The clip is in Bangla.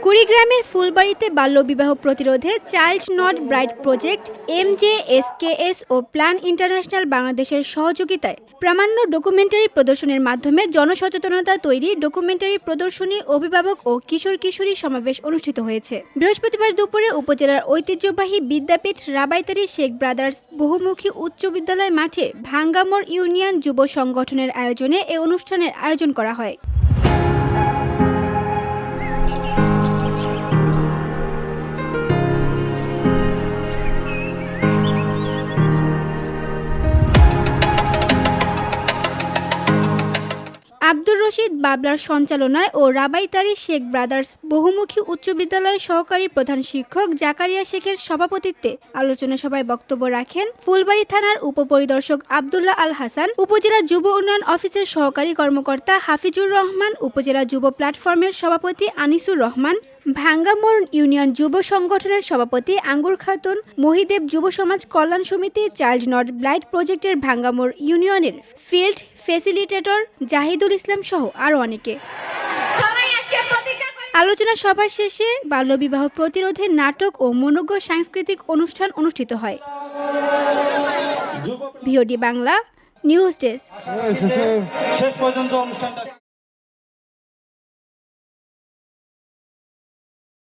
কুড়িগ্রামের ফুলবাড়ীতে বাল্যবিবাহ প্রতিরোধে child not bride project MJSKS ও প্ল্যান ইন্টারন্যাশনাল বাংলাদেশের সহযোগিতায় প্রামাণ্য ডকুমেন্টারি প্রদর্শনের মাধ্যমে জনসচেতনতা তৈরি ডকুমেন্টারি প্রদর্শনী অভিভাবক ও কিশোর কিশোরী সমাবেশ অনুষ্ঠিত হয়েছে। বৃহস্পতিবার দুপুরে উপজেলার ঐতিহ্যবাহী বিদ্যাপীঠ রাবাইতারি শেখ ব্রাদার্স বহুমুখী উচ্চ বিদ্যালয় মাঠে ভাঙ্গামোড় ইউনিয়ন যুব সংগঠনের আয়োজনে এ অনুষ্ঠানের আয়োজন করা হয়। আব্দুর রশিদ বাবলার সঞ্চালনায় ও রাবাইতারি শেখ ব্রাদার্স বহুমুখী উচ্চ বিদ্যালয়ের সহকারী প্রধান শিক্ষক জাকারিয়া শেখের সভাপতিত্বে আলোচনা সভায় বক্তব্য রাখেন ফুলবাড়ী থানার উপপরিদর্শক আব্দুল্লাহ আল হাসান, উপজেলা যুব উন্নয়ন অফিসের সহকারী কর্মকর্তা হাফিজুর রহমান, উপজেলা যুব প্ল্যাটফর্মের সভাপতি আনিসুর রহমান, ভাঙ্গামোড় ইউনিয়ন যুব সংগঠনের সভাপতি আঙ্গুর খাতুন, মহিদেব যুব সমাজ কল্যাণ সমিতি, চাইল্ড নট ব্রাইড প্রজেক্টের ভাঙ্গামোড় ইউনিয়নের ফিল্ড ফ্যাসিলিটেটর জাহিদুল ইসলাম সহ আরও অনেকে। আলোচনা সভার শেষে বাল্যবিবাহ প্রতিরোধে নাটক ও মনোজ্ঞ সাংস্কৃতিক অনুষ্ঠান অনুষ্ঠিত হয়। VOD Bangla news desk.